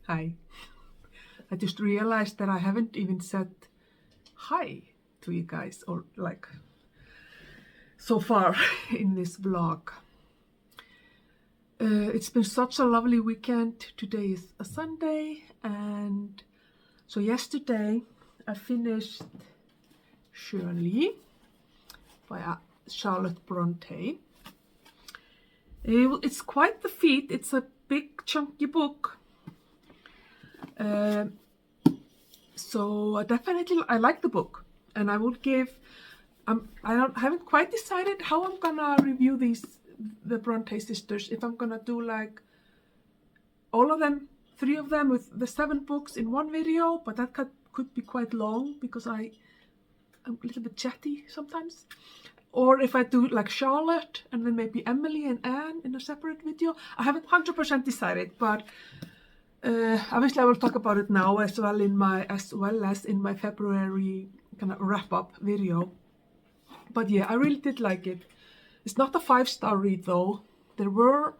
Hi. I just realized that I haven't even said hi to you guys, or like so far in this vlog. It's been such a lovely weekend. Today is a Sunday, and so yesterday I finished Shirley by Charlotte Bronte. It's quite the feat. It's a big chunky book. So I like the book, and I would give. I haven't quite decided how I'm gonna review the Bronte sisters. If I'm gonna do like all of them, 3 of them with the 7 books in one video, but that could be quite long because I'm a little bit chatty sometimes. Or if I do like Charlotte and then maybe Emily and Anne in a separate video. I haven't 100% decided, but obviously I will talk about it now as well as in my February kind of wrap-up video. But yeah, I really did like it. It's not a 5-star read though. There were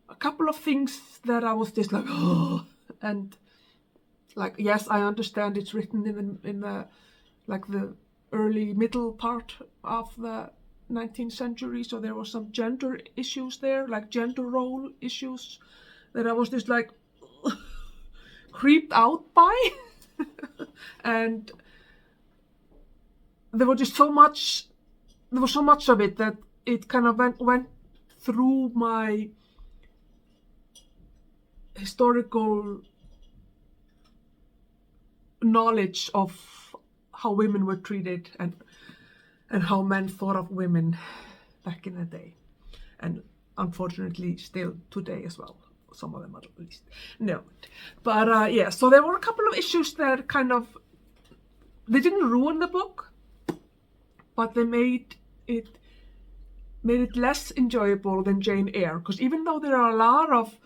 a couple of things that I was just like, oh, and like, yes, I understand it's written in the like the early middle part of the 19th century, so there were some gender issues there, like gender role issues that I was just like creeped out by. And there was so much of it that it kind of went through my historical knowledge of how women were treated and how men thought of women back in the day, and unfortunately still today as well. Some of them at least. No, but yeah, so there were a couple of issues that they didn't ruin the book, but they made it less enjoyable than Jane Eyre. Because even though there are a lot of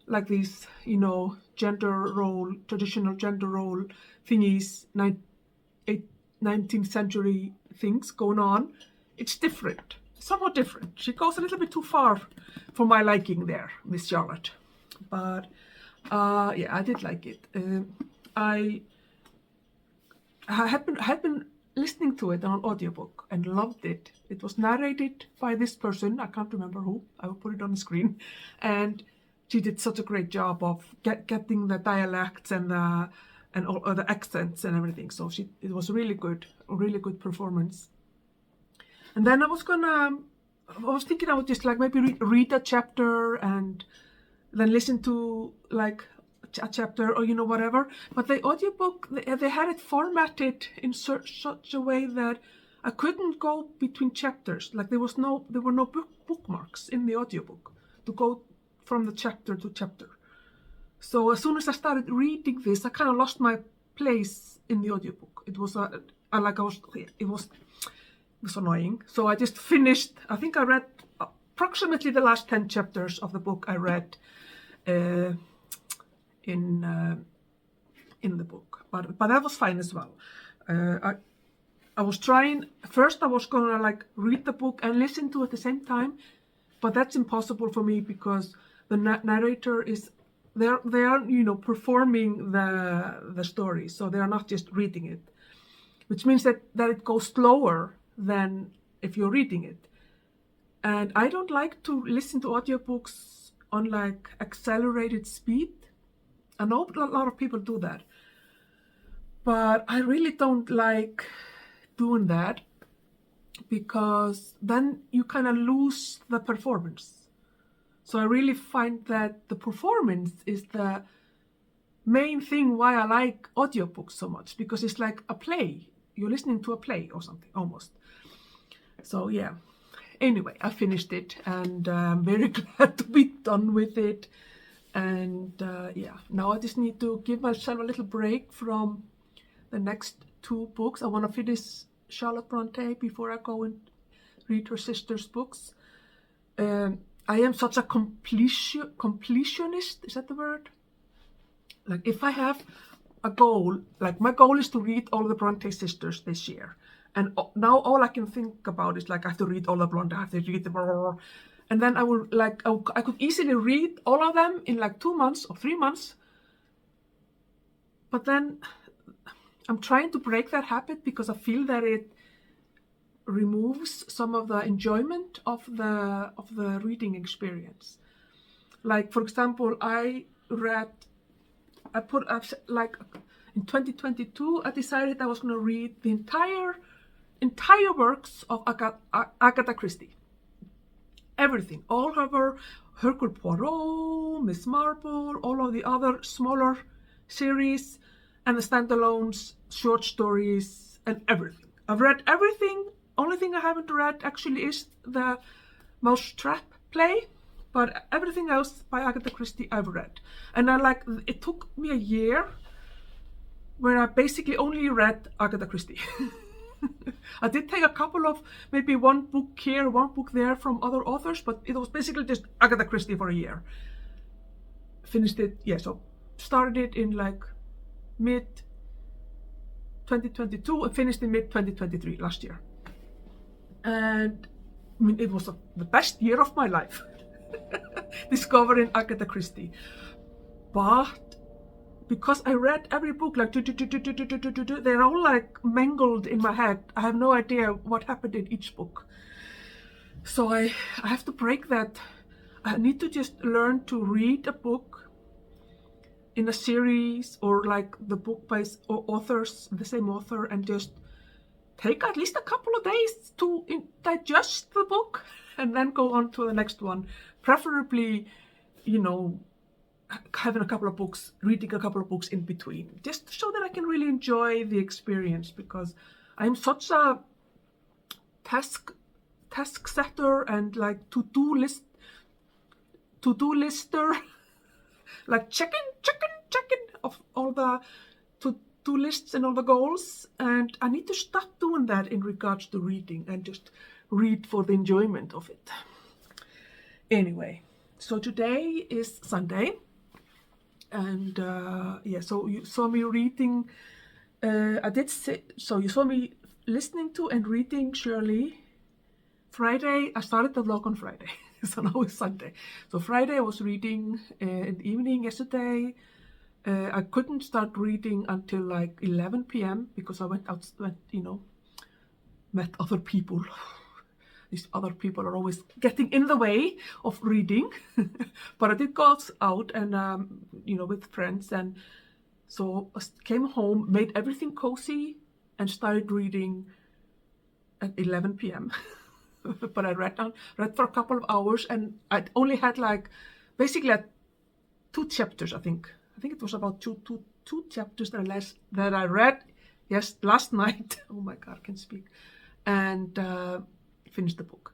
like these, traditional gender role thingies, 19th century things going on, it's different, somewhat different. She goes a little bit too far for my liking there, Miss Charlotte. But yeah, I did like it. I had been listening to it on an audiobook and loved it. It was narrated by this person, I can't remember who, I will put it on the screen, and she did such a great job of getting the dialects and all the accents and everything. So it was a really good performance. And then I was thinking I would just like maybe read a chapter and then listen to like a chapter or whatever. But the audiobook, they had it formatted in such a way that I couldn't go between chapters. Like there were no bookmarks in the audiobook to go from the chapter to chapter. So as soon as I started reading this, I kind of lost my place in the audiobook. It was annoying. So I just finished. I think I read approximately the last 10 chapters of the book. I read in the book, but that was fine as well. I was trying. First, I was gonna like read the book and listen to it at the same time, but that's impossible for me because the narrator is they are performing the story, so they are not just reading it, which means that it goes slower than if you're reading it. And I don't like to listen to audiobooks on like accelerated speed. I know a lot of people do that, but I really don't like doing that because then you kind of lose the performance. So I really find that the performance is the main thing why I like audiobooks so much, because it's like a play. You're listening to a play or something, almost. So yeah. Anyway, I finished it, and I'm very glad to be done with it. And yeah, now I just need to give myself a little break from the next 2 books. I want to finish Charlotte Bronte before I go and read her sister's books. I am such a completionist, is that the word? Like if I have a goal, like my goal is to read all the Bronte sisters this year. And now all I can think about is like I have to read all the Bronte, I have to read the and then I could easily read all of them in like 2 months or 3 months but then I'm trying to break that habit because I feel that it removes some of the enjoyment of the reading experience. Like, for example, like in 2022, I decided I was going to read the entire works of Agatha Christie. Everything, all of her Hercule Poirot, Miss Marple, all of the other smaller series, and the standalones, short stories, and everything. I've read everything. Only thing I haven't read actually is the Mousetrap play, but everything else by Agatha Christie I've read. And it took me a year where I basically only read Agatha Christie. I did take a couple of, maybe one book here, one book there from other authors, but it was basically just Agatha Christie for a year. Finished it, so started it in like mid 2022 and finished in mid 2023, last year. And I mean, it was the best year of my life, discovering Agatha Christie. But because I read every book, like they're all like mangled in my head. I have no idea what happened in each book. So I have to break that. I need to just learn to read a book in a series, or like the book by authors, the same author, and just take at least a couple of days to digest the book and then go on to the next one. Preferably, having a couple of books, reading a couple of books in between, just so that I can really enjoy the experience, because I'm such a task setter and like to-do lister, like checking of all the to-do lists and all the goals, and I need to stop doing that in regards to reading and just read for the enjoyment of it. Anyway, so today is Sunday, and so you saw me reading. So you saw me listening to and reading Shirley. Friday, I started the vlog on Friday, so now it's Sunday. So Friday I was reading in the evening yesterday. I couldn't start reading until like 11 p.m. because I met other people. These other people are always getting in the way of reading. But I did go out and, with friends. And so I came home, made everything cozy, and started reading at 11 p.m. But I read for a couple of hours, and I only had basically 2 chapters, I think. I think it was about two chapters that I read last night. Oh my God, I can't speak. And finished the book.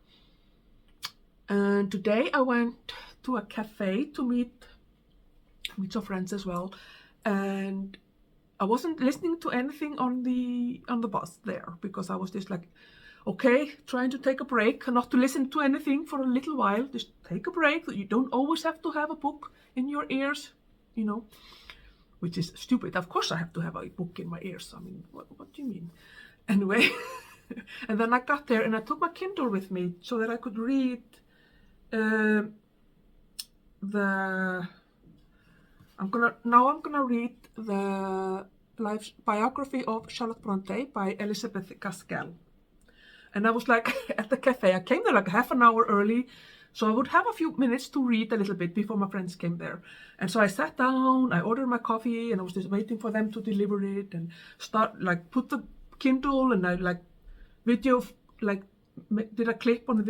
And today I went to a cafe to meet some friends as well. And I wasn't listening to anything on the bus there, because I was just like, okay, trying to take a break, not to listen to anything for a little while. Just take a break. You don't always have to have a book in your ears, which is stupid. Of course I have to have a book in my ears. I mean, what do you mean? Anyway, and then I got there and I took my Kindle with me so that I could read I'm gonna read the life biography of Charlotte Bronte by Elizabeth Gaskell. And I was like at the cafe. I came there like half an hour early, so I would have a few minutes to read a little bit before my friends came there. And so I sat down, I ordered my coffee, and I was just waiting for them to deliver it and put the Kindle, and I did a clip on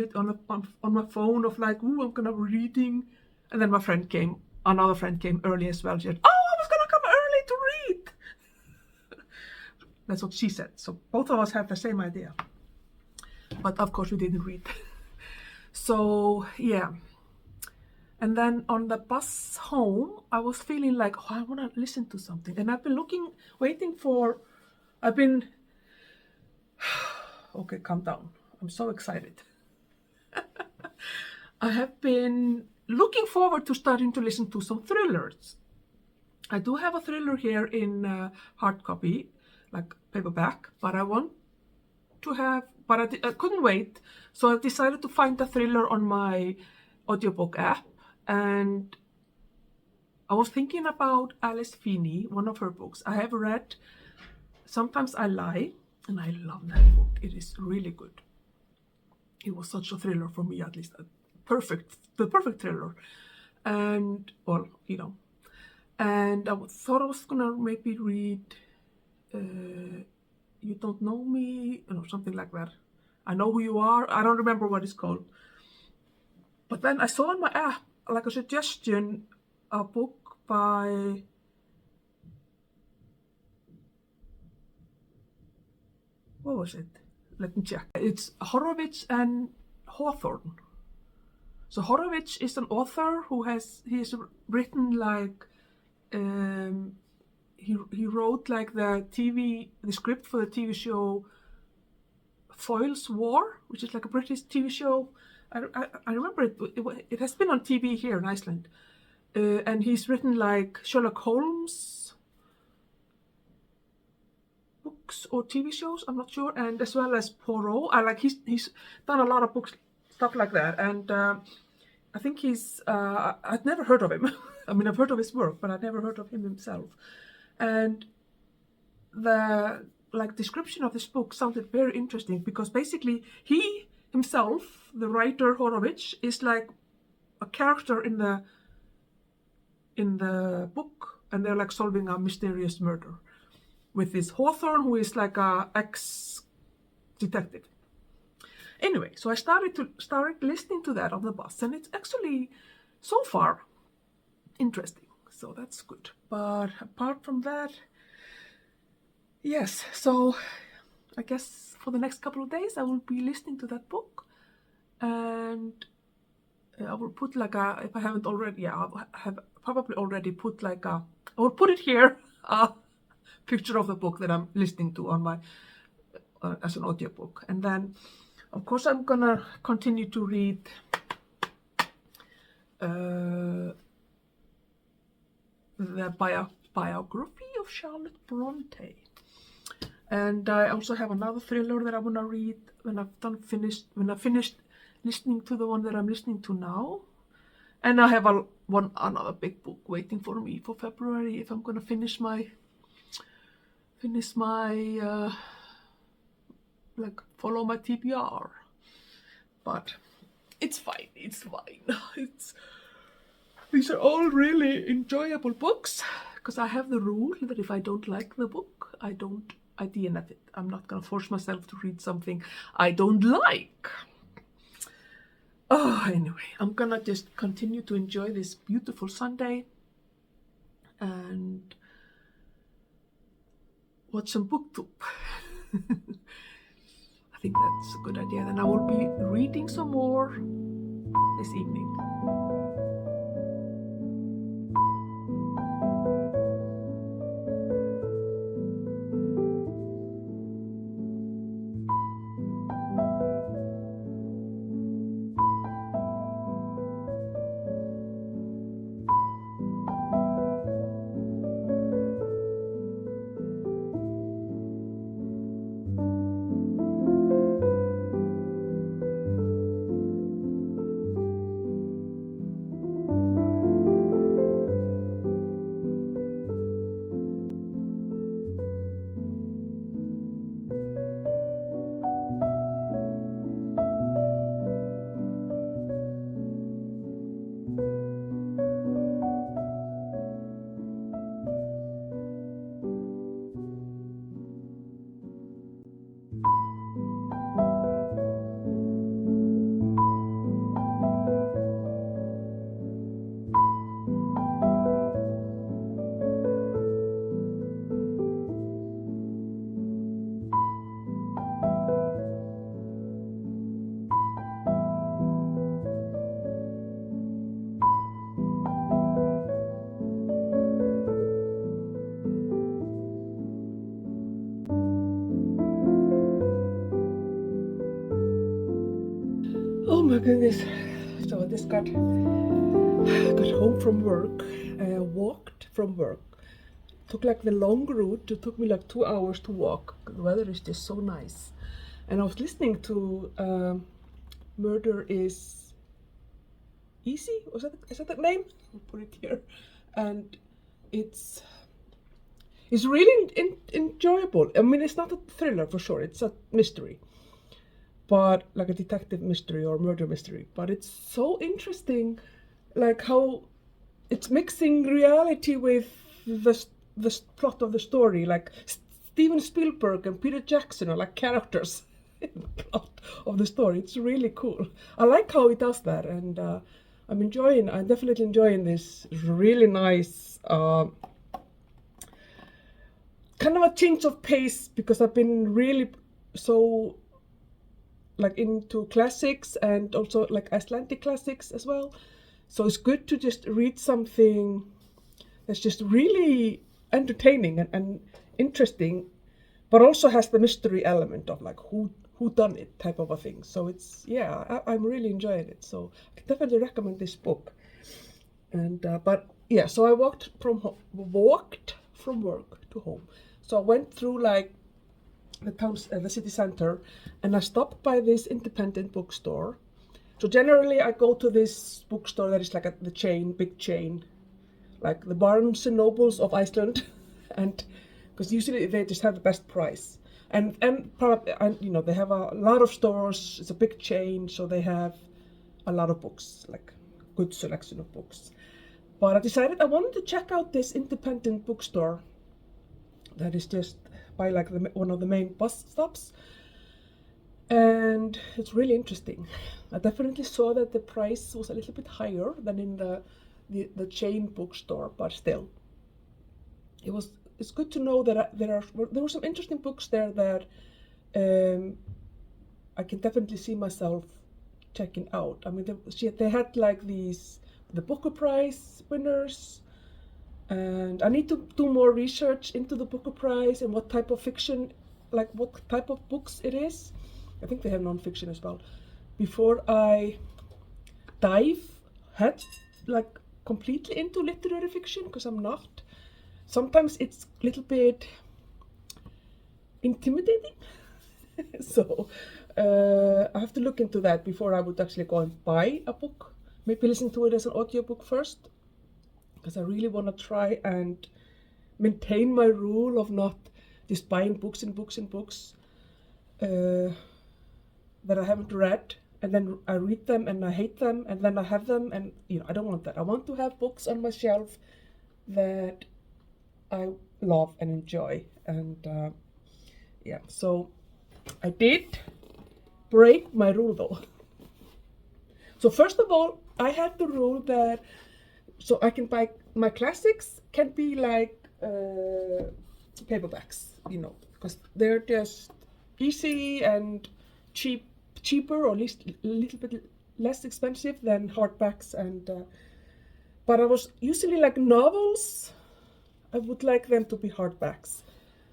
my phone of ooh, I'm gonna be reading. And then another friend came early as well. She said, oh, I was gonna come early to read. That's what she said. So both of us have the same idea. But of course we didn't read. So yeah. And then on the bus home, I was feeling like, oh, I want to listen to something. And I've been okay, calm down. I'm so excited. I have been looking forward to starting to listen to some thrillers. I do have a thriller here in hard copy, like paperback, but I couldn't wait. So I decided to find a thriller on my audiobook app, and I was thinking about Alice Feeney, one of her books. I have read Sometimes I Lie, and I love that book. It is really good. It was such a thriller for me, at least. The perfect thriller. And, well, you know. And I thought I was gonna maybe read You Don't Know Me, you know, something like that. I Know Who You Are. I don't remember what it's called. But then I saw on my app, like a suggestion, a book by what was it? Let me check. It's Horowitz and Hawthorne. So Horowitz is an author who has written like he wrote like the script for the TV show Foyle's War, which is like a British TV show. I remember it has been on TV here in Iceland, and he's written like Sherlock Holmes books or TV shows, I'm not sure, and as well as Poirot. He's done a lot of books, stuff like that, and I think I'd never heard of him. I mean, I've heard of his work, but I'd never heard of him himself. And the description of this book sounded very interesting because basically he himself, the writer Horowitz, is like a character in the book, and they're like solving a mysterious murder with this Hawthorne, who is like a ex-detective. Anyway, so I started listening to that on the bus, and it's actually so far interesting. So that's good. But apart from that, yes. So I guess for the next couple of days, I will be listening to that book, and I will put like if I haven't already, I have probably already put I will put it here, a picture of the book that I'm listening to on my as an audiobook, and then of course I'm gonna continue to read the biography of Charlotte Bronte, and I also have another thriller that I want to read when I've finished listening to the one that I'm listening to now, and I have another big book waiting for me for February if I'm gonna finish my follow my TBR. But it's fine. These are all really enjoyable books because I have the rule that if I don't like the book, I DNF it. I'm not gonna force myself to read something I don't like. Oh, anyway, I'm gonna just continue to enjoy this beautiful Sunday and watch some booktube. I think that's a good idea. Then I will be reading some more this evening. Oh my goodness. So I just got home from work, walked from work. Took like the long route. It took me like 2 hours to walk. The weather is just so nice. And I was listening to Murder is Easy? Is that the name? I'll put it here. and it's really enjoyable. I mean, it's not a thriller for sure, it's a mystery, but like a detective mystery or murder mystery, but it's so interesting, like how it's mixing reality with the plot of the story. Like Steven Spielberg and Peter Jackson are like characters in the plot of the story. It's really cool. I like how he does that, and I'm definitely enjoying this really nice kind of a change of pace, because I've been really so like into classics and also like Icelandic classics as well. So it's good to just read something that's just really entertaining and interesting, but also has the mystery element of like who done it type of a thing. So it's, yeah, I'm really enjoying it. So I can definitely recommend this book. And but yeah, so I walked from work to home. So I went through like the city center, and I stopped by this independent bookstore. So generally I go to this bookstore that is like the big chain, like the Barnes and Nobles of Iceland, and because usually they just have the best price, and probably, and you know, they have a lot of stores. It's a big chain, so they have a lot of books, like good selection of books. But I decided I wanted to check out this independent bookstore that is just by like one of the main bus stops, and it's really interesting. I definitely saw that the price was a little bit higher than in the chain bookstore, but still, it's good to know that there were some interesting books there that I can definitely see myself checking out. I mean, they had like the Booker Prize winners, and I need to do more research into the Booker Prize and what type of fiction, like what type of books it is. I think they have non-fiction as well, before I dive like completely into literary fiction, because I'm not. Sometimes it's a little bit intimidating. So I have to look into that before I would actually go and buy a book. Maybe listen to it as an audiobook first, because I really want to try and maintain my rule of not just buying books and books and books that I haven't read, and then I read them and I hate them, and then I have them, and you know, I don't want that. I want to have books on my shelf that I love and enjoy. And yeah, so I did break my rule though. So first of all, I had the rule that so I can buy my classics can be like paperbacks, you know, because they're just easy and cheaper, or at least a little bit less expensive than hardbacks. And but I was usually like novels, I would like them to be hardbacks.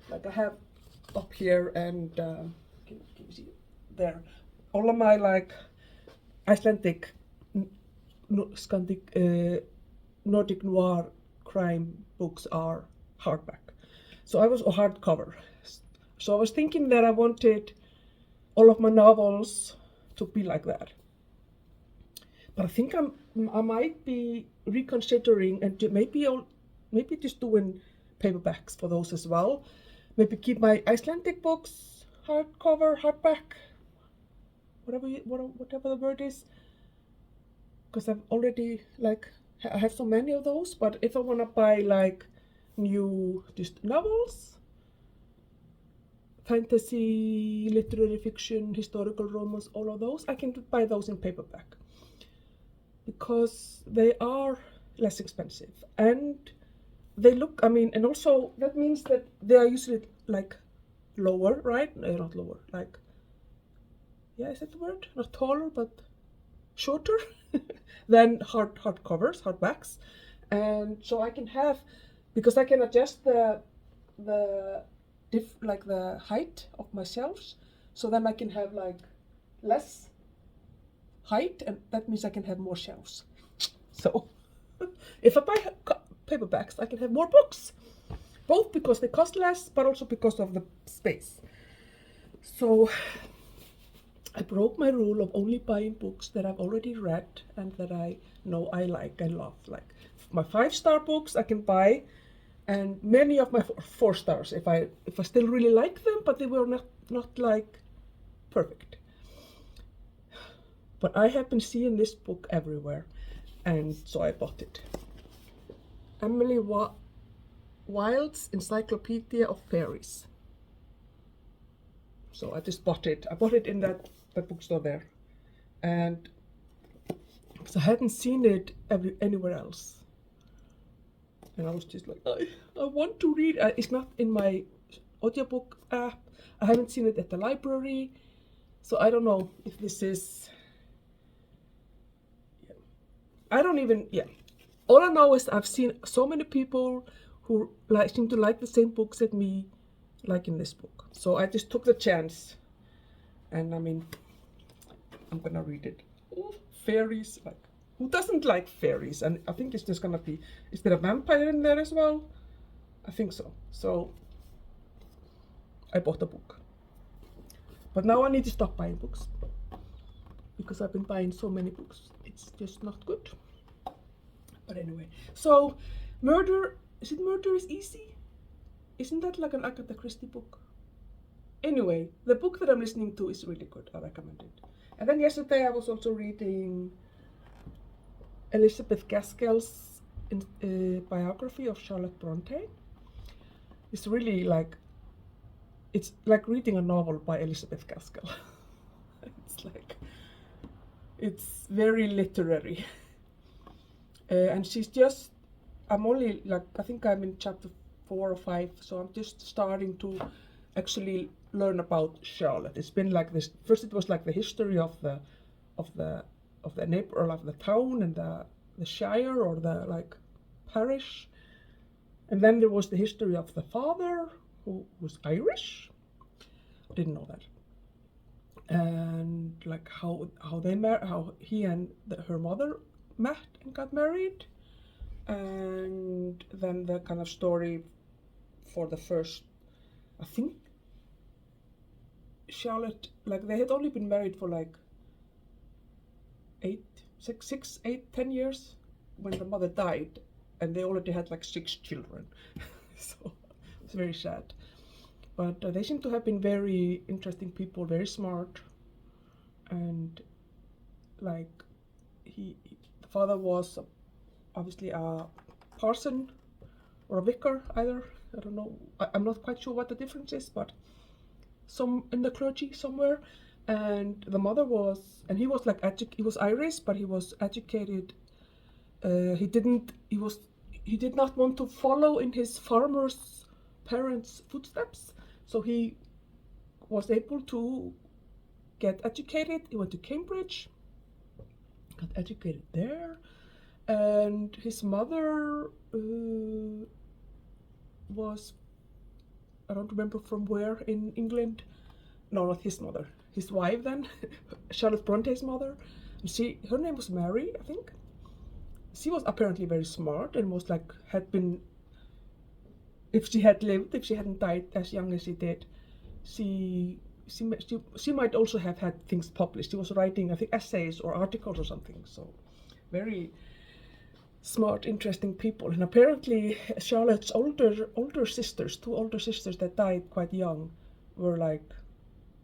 Like I have up here, and can you see there, all of my like Icelandic, Nordic noir crime books are hardback. So I was a hardcover. So I was thinking that I wanted all of my novels to be like that. But I think I might be reconsidering and maybe just doing paperbacks for those as well. Maybe keep my Icelandic books hardcover, hardback, whatever the word is, because I've already I have so many of those. But if I want to buy like new just novels, fantasy, literary fiction, historical romance, all of those, I can buy those in paperback because they are less expensive and they look, I mean, and also that means that they are usually like lower, right? No, not lower, like, yeah, is that the word? Not taller, but shorter than hardcovers, hardbacks. And so I can have, because I can adjust the height of my shelves, so then I can have like less height, and that means I can have more shelves. So if I buy paperbacks, I can have more books, both because they cost less, but also because of the space. So I broke my rule of only buying books that I've already read and that I know I like and love. Like my 5-star books I can buy, and many of my 4 stars if I still really like them, but they were not like perfect. But I have been seeing this book everywhere, and so I bought it. Emily Wilde's Encyclopedia of Fairies. So I just bought it. I bought it in that bookstore there, and because I hadn't seen it anywhere else. And I was just like, I want to read. It's not in my audiobook app. I haven't seen it at the library. So I don't know if this is... Yeah. I don't even... Yeah. All I know is I've seen so many people who seem to like the same books as me, like in this book. So I just took the chance. And I mean, I'm gonna read it. Oh, fairies, like... Who doesn't like fairies? And I think it's just gonna be... Is there a vampire in there as well? I think so. So I bought a book. But now I need to stop buying books, because I've been buying so many books. It's just not good. But anyway, so Murder is Easy? Isn't that like an Agatha Christie book? Anyway, the book that I'm listening to is really good. I recommend it. And then yesterday I was also reading Elizabeth Gaskell's biography of Charlotte Bronte. It's really like, it's like reading a novel by Elizabeth Gaskell. It's very literary. And she's just, I'm only like, I think I'm in chapter 4 or 5, so I'm just starting to actually learn about Charlotte. It's been like this, first it was like the history of the neighbor, or like the town and the shire, or the like parish. And then there was the history of the father, who was Irish. I didn't know that. And like how he and her mother met and got married. And then the kind of story for the first, I think Charlotte, like they had only been married for like 10 years when the mother died, and they already had like 6 children. So it's very sad. But they seem to have been very interesting people, very smart, and like the father was obviously a parson or a vicar, either. I don't know. I'm not quite sure what the difference is, but some in the clergy somewhere. And the mother was, and he was like he was Irish, but he was educated. He did not want to follow in his farmer's parents' footsteps, so he was able to get educated. He went to Cambridge, got educated there, and his mother was, I don't remember from where in England. No, not his mother. His wife then, Charlotte Bronte's mother. And her name was Mary, I think. She was apparently very smart and was like, had been, if she hadn't died as young as she did, she might also have had things published. She was writing, I think, essays or articles or something. So very smart, interesting people. And apparently Charlotte's older sisters, 2 older sisters that died quite young, were like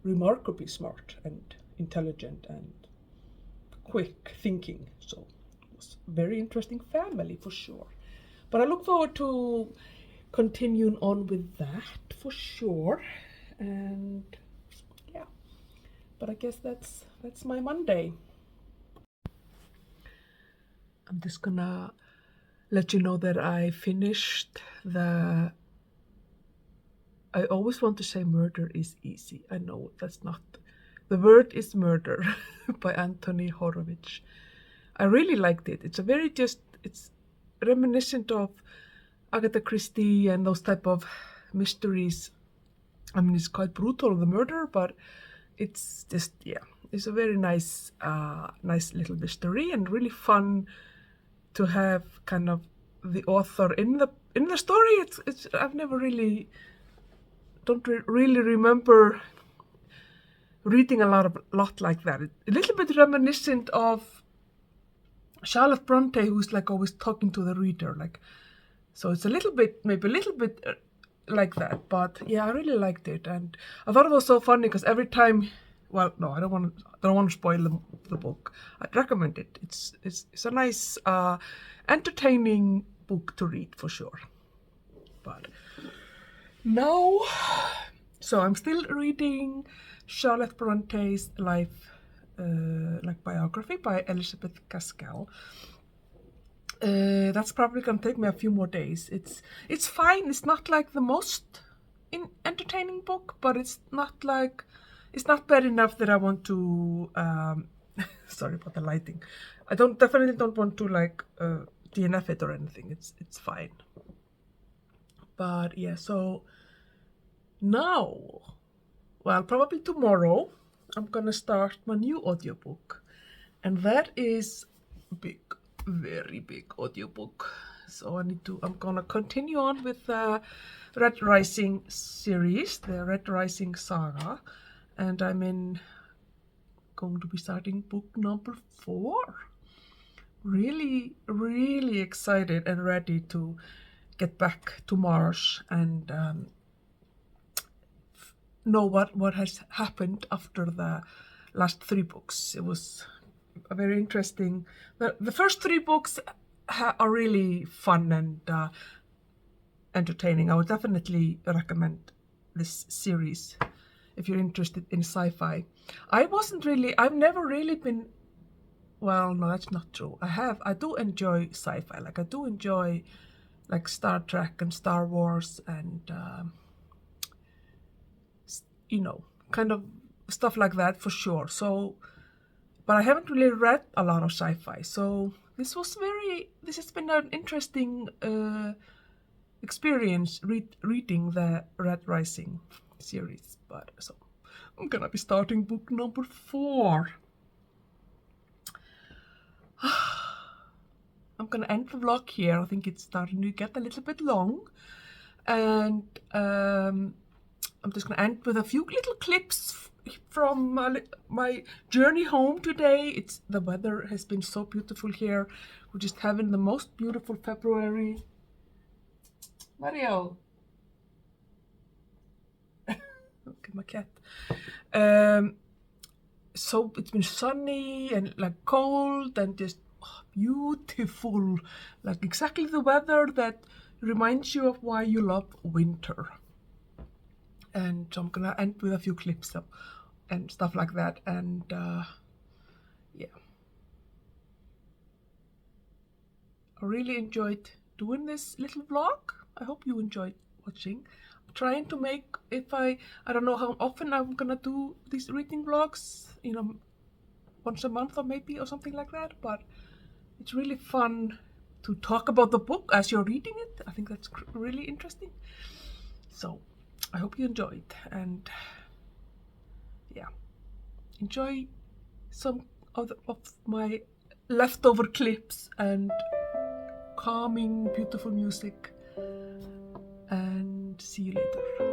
remarkably smart and intelligent and quick thinking. So it was a very interesting family for sure. But I look forward to continuing on with that for sure. And yeah, but I guess that's my Monday. I'm just gonna let you know that I finished I always want to say Murder is Easy. I know that's not, the word is Murder by Anthony Horowitz. I really liked it. It's it's reminiscent of Agatha Christie and those type of mysteries. I mean, it's quite brutal, the murder, but it's just, yeah, it's a very nice little mystery, and really fun to have kind of the author in the story. It's I've never really, really remember reading a lot like that. A little bit reminiscent of Charlotte Bronte, who's like always talking to the reader, like, so it's a little bit, maybe a little bit like that, but yeah, I really liked it, and I thought it was so funny because every time, well, no, I don't want to spoil the book. I'd recommend it. It's a nice, entertaining book to read for sure. But now, so I'm still reading Charlotte Bronte's life, like biography by Elizabeth Gaskell. That's probably gonna take me a few more days. It's fine. It's not like the most entertaining book, but it's not bad enough that I want to. Sorry about the lighting. I definitely don't want to like DNF it or anything. It's fine. But yeah, so now, well, probably tomorrow, I'm gonna start my new audiobook, and that is big, very big audiobook. So I'm gonna continue on with the Red Rising series, the Red Rising saga, and I'm going to be starting book number 4. Really, really excited and ready to get back to Mars and know what has happened after the last 3 books. It was a very interesting. The first 3 books are really fun and entertaining. I would definitely recommend this series if you're interested in sci-fi. I've never really been, well, no, that's not true. I do enjoy sci-fi. Like I do enjoy like Star Trek and Star Wars and kind of stuff like that for sure. So, but I haven't really read a lot of sci-fi. So this has been an interesting experience reading the Red Rising series. But so I'm gonna be starting book number 4. I'm gonna end the vlog here. I think it's starting to get a little bit long, and I'm just gonna end with a few little clips from my journey home today. The weather has been so beautiful here. We're just having the most beautiful February. Mario. Okay, my cat. So it's been sunny and like cold and just beautiful, like exactly the weather that reminds you of why you love winter. And so I'm gonna end with a few clips and stuff like that, and yeah, I really enjoyed doing this little vlog. I hope you enjoyed watching. I'm trying to make, I don't know how often I'm gonna do these reading vlogs, once a month or maybe, or something like that, but it's really fun to talk about the book as you're reading it. I think that's really interesting. So I hope you enjoyed, and yeah, enjoy some of my leftover clips and calming, beautiful music, and see you later.